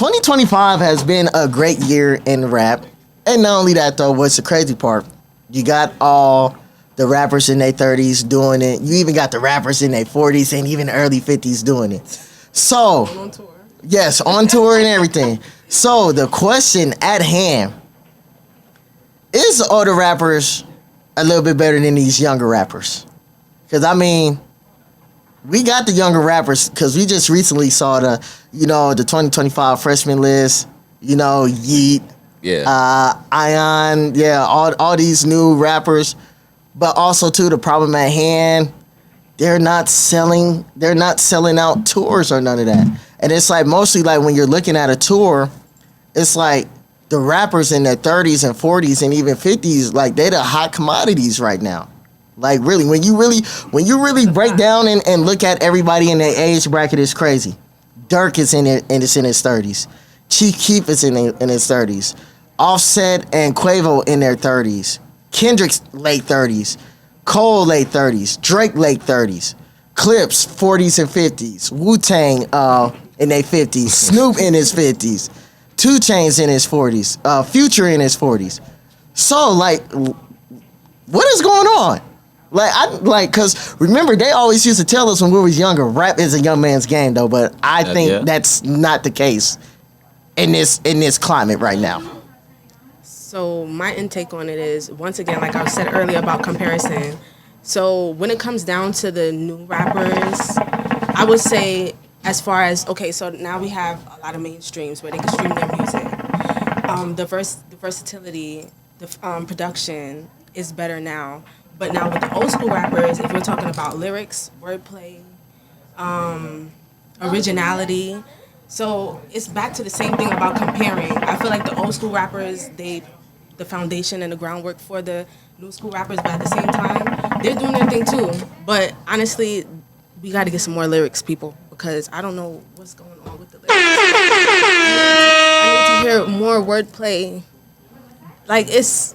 2025 has been a great year in rap. And not only that, though, what's the crazy part? You got all the rappers in their 30s doing it. You even got the rappers in their 40s and even early 50s doing it. So, on tour. Yes, on tour and everything. So, the question at hand, is the older rappers a little bit better than these younger rappers? Because, I mean, we got the younger rappers because we just recently saw the 2025 freshman list, YEAT, Ion, all these new rappers. But also, too, the problem at hand, they're not selling out tours or none of that. And it's like mostly like when you're looking at a tour, it's like the rappers in their 30s and 40s and even 50s, like they're the hot commodities right now. Like really, when you really break down and look at everybody in their age bracket, it's crazy. Dirk is in his 30s. Chief Keef is in his 30s. Offset and Quavo in their 30s. Kendrick's late 30s. Cole late 30s. Drake late 30s. Clipse 40s and 50s. Wu-Tang in their 50s. Snoop in his 50s. 2 Chainz in his 40s. Future in his 40s. So like, what is going on? Cause remember they always used to tell us when we was younger, rap is a young man's game though, but I think that's not the case in this climate right now. So my intake on it is, once again, like I said earlier about comparison. So when it comes down to the new rappers, I would say as far as, okay, so now we have a lot of mainstreams where they can stream their music. The versatility, the production is better now. But now with the old school rappers, if we're talking about lyrics, wordplay, originality, so it's back to the same thing about comparing. I feel like the old school rappers, the foundation and the groundwork for the new school rappers, but at the same time, they're doing their thing too. But honestly, we got to get some more lyrics, people, because I don't know what's going on with the lyrics. I need to hear more wordplay. Like, it's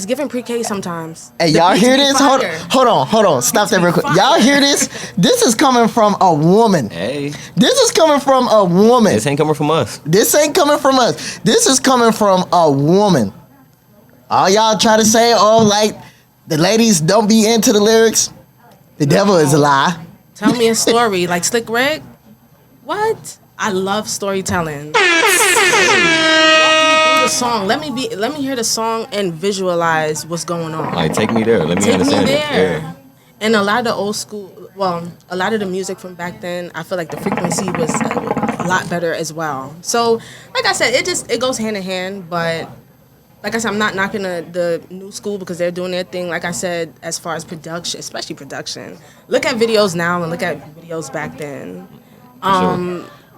giving pre-K sometimes. Hey, y'all hear this? Hold on. Stop that real quick. Y'all hear this? This is coming from a woman. Hey. This is coming from a woman. This ain't coming from us. This ain't coming from us. This is coming from a woman. All y'all try to say, like, the ladies don't be into the lyrics. The devil is a lie. Tell me a story. Like Slick Rick? What? I love storytelling. Song. Let me hear the song and visualize what's going on. Like, take me there. Let me understand it. Yeah. And a lot of the old school, a lot of the music from back then, I feel like the frequency was a lot better as well. So, like I said, it goes hand in hand. But like I said, I'm not knocking the new school because they're doing their thing. Like I said, as far as production, especially production, look at videos now and look at videos back then.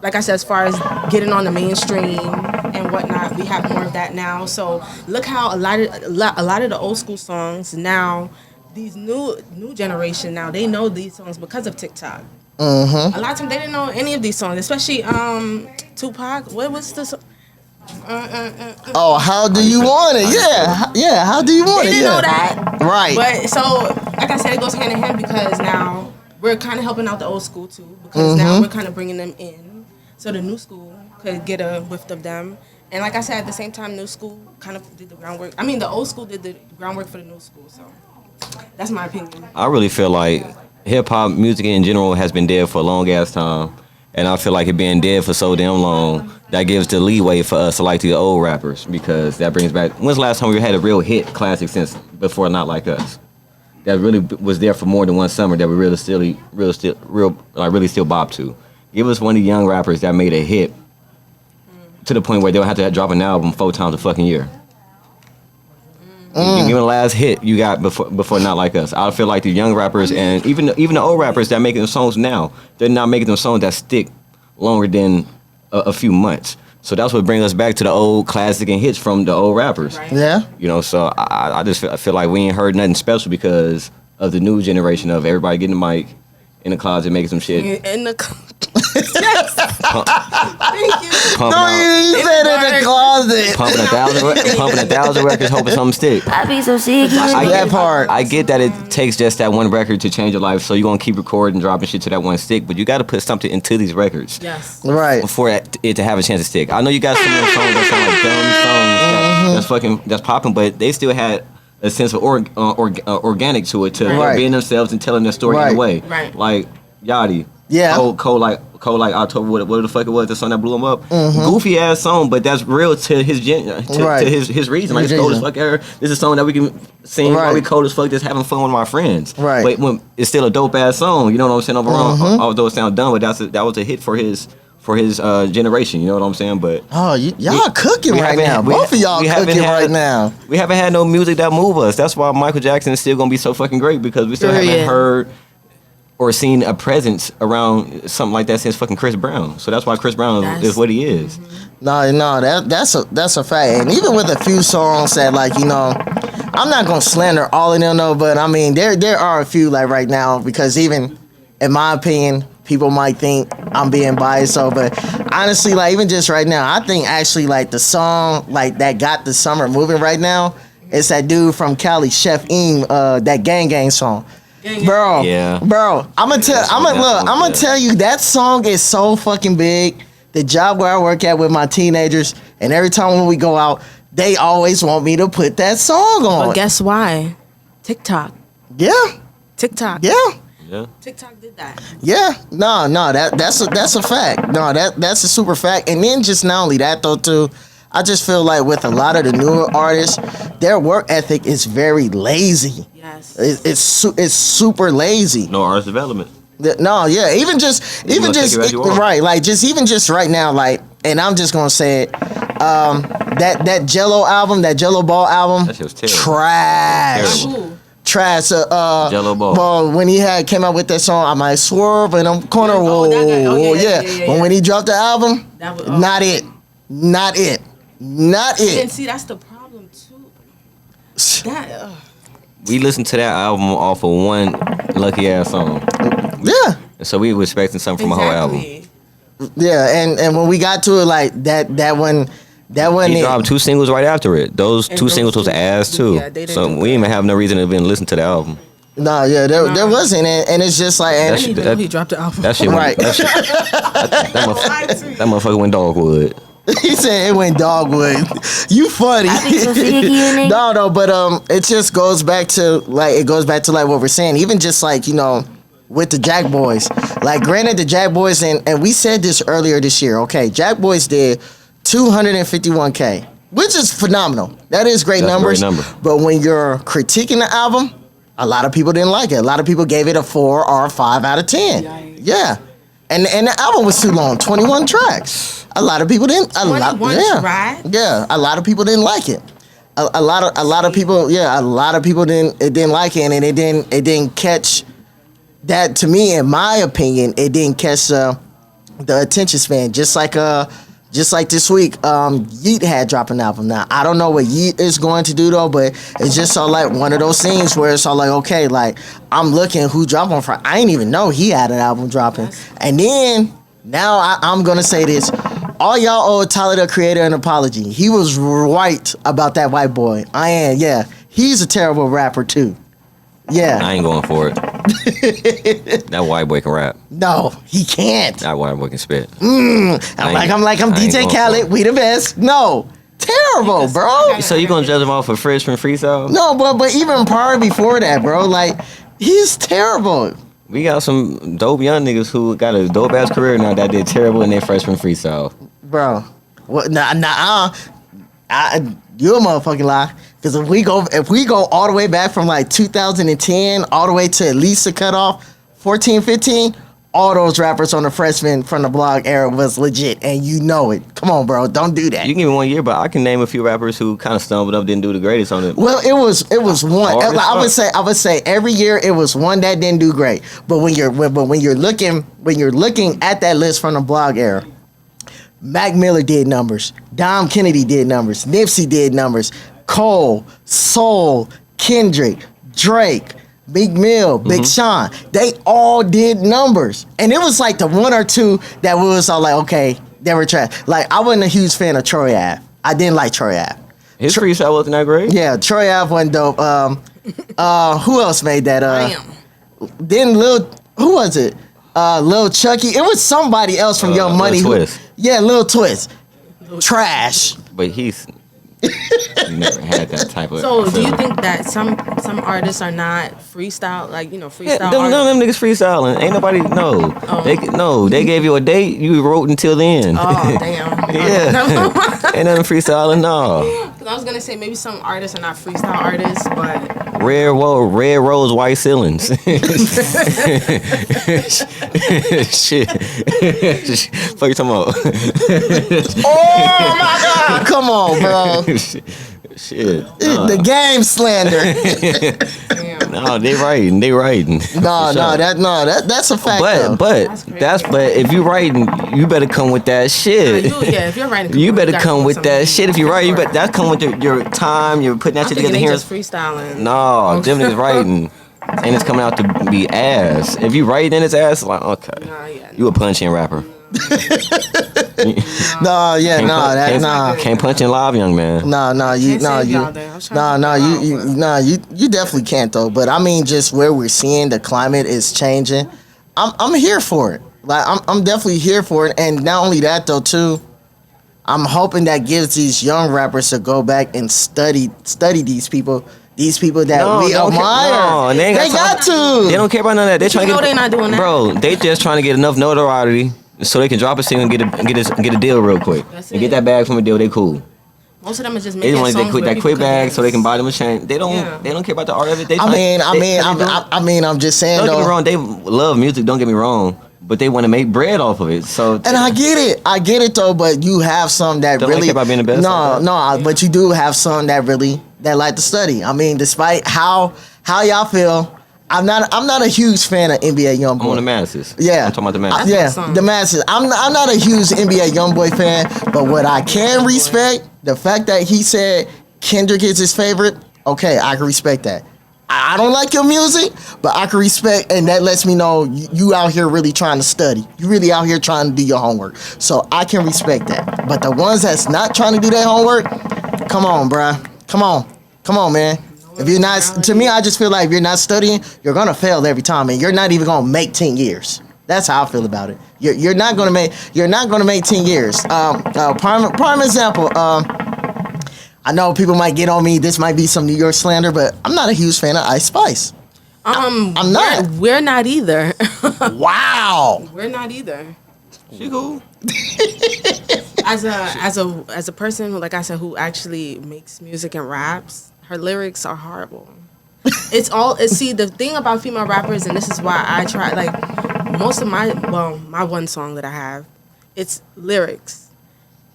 Like I said, as far as getting on the mainstream and whatnot, we have more of that now. So look how a lot of the old school songs now, these new generation now, they know these songs because of TikTok. Mm-hmm. A lot of times they didn't know any of these songs, especially Tupac. What was this? How do you want it? Yeah. How do you want it? They didn't know that, right? But so, like I said, it goes hand in hand because now we're kind of helping out the old school too, because now we're kind of bringing them in. So the new school could get a whiff of them. And like I said, at the same time, new school kind of did the groundwork. I mean, the old school did the groundwork for the new school. So that's my opinion. I really feel like hip-hop music in general has been dead for a long-ass time. And I feel like it being dead for so damn long, that gives the leeway for us to like the old rappers, because that brings back, when's the last time we had a real hit classic since before Not Like Us? That really was there for more than one summer that we really still bop to. Give us one of the young rappers that made a hit to the point where they'll have to drop an album 4 times a fucking year. Give me the last hit you got before Not Like Us. I feel like the young rappers and even the old rappers that are making the songs now, they're not making them songs that stick longer than a few months. So that's what brings us back to the old classic and hits from the old rappers. Right. Yeah. So I just feel like we ain't heard nothing special because of the new generation of everybody getting the mic in the closet making some shit. In the Thank you. Pumping No, out, he said in the closet. pumping 1,000 records, hoping something stick. I be so sick. That part. I get that it takes just that one record to change your life, so you're gonna keep recording, dropping shit to that one stick, but you got to put something into these records Yes. Right. for it to have a chance to stick. I know you got some of those songs that sound like dumb songs that's popping, but they still had a sense of organic to it, to Right. being themselves and telling their story in Right. a way. Right. Like Yachty. Yeah. Cole like October, what the fuck it was, the song that blew him up. Goofy ass song, but that's real to his Right. to his reason. Like, it's cold as fuck. This is a song that we can sing while we Right. cold as fuck, just having fun with my friends. Right. But when it's still a dope ass song, you know what I'm saying? Overall, although it sounds dumb, but that was a hit for his generation. You know what I'm saying? But Oh, y'all cooking we right haven't- now. we- Both of y'all we haven't cooking had- right now. we haven't had no music that move us. That's why Michael Jackson is still gonna be so fucking great, because we still haven't heard or seen a presence around something like that since fucking Chris Brown. So that's why Chris Brown is what he is. No, that's a fact. And even with a few songs that, like, you know, I'm not gonna slander all of them though, but I mean there are a few like right now, because even in my opinion, people might think I'm being biased. So, but honestly, like even just right now, I think actually like the song like that got the summer moving right now. It's that dude from Cali, Chef Eam, that Gang Gang song. Bro, Yeah. bro, I'm gonna tell you that song is so fucking big. The job where I work at with my teenagers, and every time when we go out, they always want me to put that song on. But guess why? TikTok. Yeah, TikTok. yeah, Yeah. TikTok did that. yeah. No, that's a fact. No, that's a super fact. And then just not only that though too, I just feel like with a lot of the newer artists, their work ethic is very lazy. Yes. It's super lazy. No artist development. No, yeah, even just gonna take it as you are. right, like just right now, like, and I'm just gonna say it, that Jello album, that Jello Ball album, That shit was terrible. trash, Terrible. trash. Jello Ball. Well, when he came out with that song, I might swerve in the corner. Yeah, Whoa, oh, that guy. Oh, whoa, yeah. But when he dropped the album, That was- not it, not it, not And it. see, that's the problem too. That. We listened to that album off of one lucky ass song. Yeah. So we were expecting something from a whole album. Yeah, and when we got to it, like that one. He dropped 2 singles right after it. Those And 2 those singles was two- ass too. yeah, they didn't So do we didn't even have no reason to even listen to the album. No, yeah, there wasn't, and it's just like, I and, That didn't shit- even know he dropped the album. That shit Right. went. That motherfucker went dogwood. he said it went dogwood. You funny. I be so sick of you, nigga. No, but it just goes back to like what we're saying. Even just like, you know, with the Jack Boys. Like, granted, the Jack Boys, and we said this earlier this year. Okay, Jack Boys did 251K, which is phenomenal. That is great That's a numbers. great number. But when you're critiquing the album, a lot of people didn't like it. A lot of people gave it a 4 or a 5 out of 10. Yikes. Yeah. And the album was too long, 21 tracks. A lot of people didn't. 21 yeah, tracks? Yeah, a lot of people didn't like it. A lot of people. Yeah, a lot of people didn't like it, and it didn't catch that. To me, in my opinion, it didn't catch the attention span. Just like this week, YEAT had dropped an album. Now I don't know what YEAT is going to do though, but it's just all like one of those things where it's all like, okay, like I'm looking who dropped one for. I didn't even know he had an album dropping, and then now I'm gonna say this. All y'all owe Tyler the Creator an apology. He was right about that white boy. Yeah. He's a terrible rapper too. Yeah. I ain't going for it. That white boy can rap. No, he can't. That white boy can spit. I'm I ain't DJ going Khaled. for it. We the best. No. Terrible, bro. So you gonna judge him off of freshman freestyle? No, but even prior before that, bro, like he's terrible. We got some dope young niggas who got a dope ass career now that did terrible in their freshman freestyle. Bro. What you're a motherfucking lie. Because if we go all the way back from like 2010 all the way to at least the cutoff 14, 15, all those rappers on the freshman from the blog era was legit, and you know it. Come on, bro, don't do that. You can give me 1 year, but I can name a few rappers who kind of stumbled up, didn't do the greatest on it. Well, it was one. Hard as I would say every year it was one that didn't do great. But when you're looking at that list from the blog era, Mac Miller did numbers, Dom Kennedy did numbers, Nipsey did numbers, Cole, Soul, Kendrick, Drake, Big Mill, Big Sean. They all did numbers. And it was like the one or two that we was all like, okay, they were trash. Like, I wasn't a huge fan of Troy Ave. I didn't like Troy Ave. His freestyle wasn't that great. Yeah, Troy Ave wasn't dope. Who else made that? Then who was it? Lil Chucky. It was somebody else from Young Money. Lil Twist. Yeah, Lil Twist. Trash. But he's never had that type of. So, do you think that some artists are not freestyle, like, freestyle? Yeah, none of them niggas freestyling. Ain't nobody They gave you a date. You wrote until the end. Oh, damn. Yeah. Ain't nothing freestyling. No. I was gonna say maybe some artists are not freestyle artists, but Red rose, white ceilings. Shit. Fuck you talking about? Oh my God! Come on, bro. Shit. The game slander. damn. No, they writing. That's a fact. Though. But if you writing, you better come with that shit. If you're writing, you better come with that shit. If you write, that's come with your time. You're putting that shit together here. Just freestyling. No, them niggas writing, and it's coming out to be ass. If you write, then it's ass. Like, okay, you a punch-in rapper. Can't punch in live, young man. You definitely can't though. But I mean, just where we're seeing the climate is changing. I'm here for it. Like I'm definitely here for it. And not only that though, too, I'm hoping that gives these young rappers to go back and study these people. These people that we admire. They got to. They don't care about none of that. They trying to get. They not doing that. Bro, they just trying to get enough notoriety so they can drop a single and get a deal real quick. And get that bag from a deal. They cool. Most of them are just they making want songs that quick bag so they can buy them a chain. They don't care about the art of it. I'm just saying. Don't get me wrong. They love music. Don't get me wrong. But they want to make bread off of it. So and I get it though. But you have some that don't really care about being the best. But you do have some that really like to study. I mean, despite how y'all feel, I'm not a huge fan of NBA YoungBoy. I'm on the masses. Yeah, I'm talking about the masses. The masses. I'm not a huge NBA YoungBoy fan, but what I can respect, the fact that he said Kendrick is his favorite. Okay, I can respect that. I don't like your music, but I can respect, and that lets me know you out here really trying to study. You really out here trying to do your homework. So I can respect that. But the ones that's not trying to do their homework, come on, bruh. Come on, man. If you're not, to me, I just feel like if you're not studying, you're gonna fail every time, and you're not even gonna make 10 years. That's how I feel about it. You're not gonna make 10 years. Prime example. I know people might get on me. This might be some New York slander, but I'm not a huge fan of Ice Spice. I'm not. We're not either. Wow. We're not either. She cool. As a person who, like I said, who actually makes music and raps, her lyrics are horrible. See, the thing about female rappers, and this is why I try, like, most of my one song that I have, it's lyrics.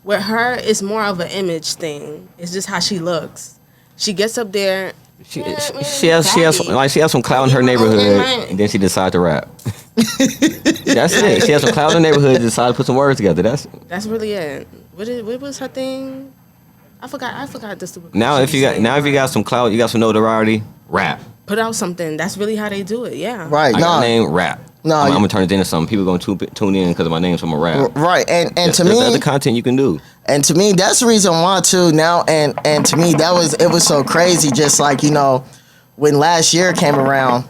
With her, it's more of an image thing. It's just how she looks. She gets up there. She has some clout in her neighborhood, and then she decides to rap. That's it. She has some clout in the neighborhood, and decides to put some words together. That's really it. What was her thing? I forgot this. Now if you got some clout, you got some notoriety, rap. Put out something. That's really how they do it. Yeah. Right. I got a name, rap. No, I'm gonna turn it into something. People gonna tune in because of my name, so I'm gonna rap. Right, and to me, there's other content you can do. And to me, that's the reason why too. Now, and to me, it was so crazy. Just like when last year came around,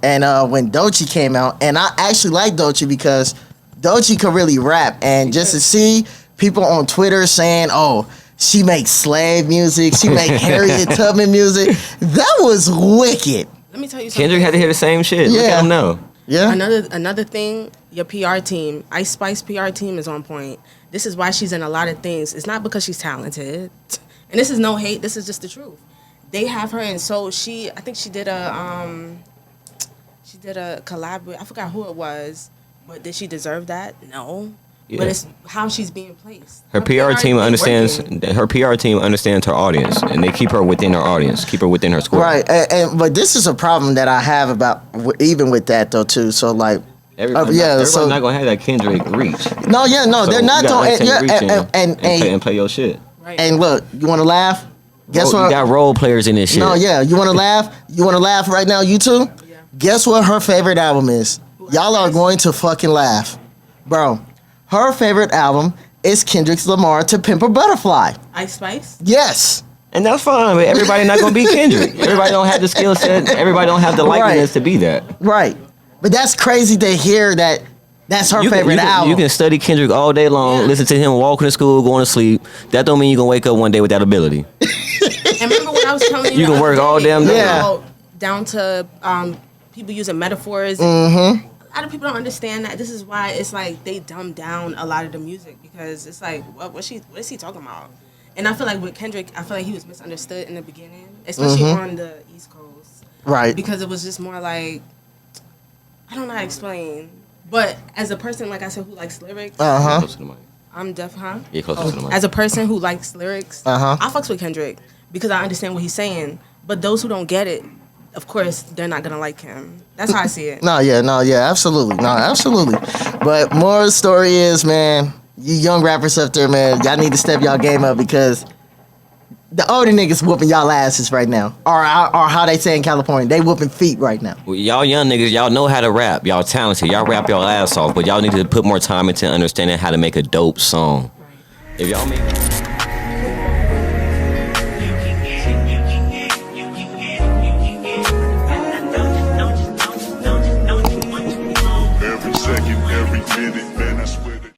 and when Doechii came out, and I actually like Doechii because Doechii could really rap, and just to see people on Twitter saying, "Oh, she makes slave music, she makes Harriet Tubman music," that was wicked. Let me tell you something. Kendrick had to hear the same shit. Yeah. Look at him now. Yeah. Another thing, your PR team, Ice Spice PR team is on point. This is why she's in a lot of things. It's not because she's talented, and this is no hate. This is just the truth. They have her, and so I think she did a collab with, I forgot who it was, but did she deserve that? No. Yeah. But it's how she's being placed. Her PR team understands. Her PR team understands her audience, and they keep her within her audience, keep her within her square. Right, but this is a problem that I have about even with that though too. So like, everybody's not gonna have that Kendrick reach. No, they're not and play your shit. Right. And look, you want to laugh? Guess what? You got role players in this shit. No, yeah, you want to laugh? You want to laugh right now? You too? Yeah. Guess what her favorite album is? Y'all are going to fucking laugh. Bro, her favorite album is Kendrick Lamar To Pimp a Butterfly. Ice Spice? Yes. And that's fine, but everybody not gonna be Kendrick. Everybody don't have the skill set. Everybody don't have the likeness to be that. Right. But that's crazy to hear that that's her favorite album. You can study Kendrick all day long, listen to him walking to school, going to sleep. That don't mean you gonna wake up one day with that ability. And remember when I was telling you, You can work all damn day. Yeah. Down to people using metaphors. Mm-hmm. A lot of people don't understand that. This is why it's like they dumb down a lot of the music because it's like, what is he talking about? And I feel like with Kendrick, I feel like he was misunderstood in the beginning, especially on the East Coast. Right. Because it was just more like, I don't know how to explain. But as a person, like I said, who likes lyrics, Close to the mic. I'm deaf, huh? Yeah, close to the mic. As a person who likes lyrics, Uh-huh. I fucks with Kendrick because I understand what he's saying. But those who don't get it, of course, they're not gonna like him. That's how I see it. No, absolutely. No, absolutely. But more of the story is, man, you young rappers up there, man, y'all need to step y'all game up because the older niggas whooping y'all asses right now. Or how they say in California, they whooping feet right now. Well, y'all young niggas, y'all know how to rap. Y'all talented. Y'all rap y'all ass off, but y'all need to put more time into understanding how to make a dope song. If y'all make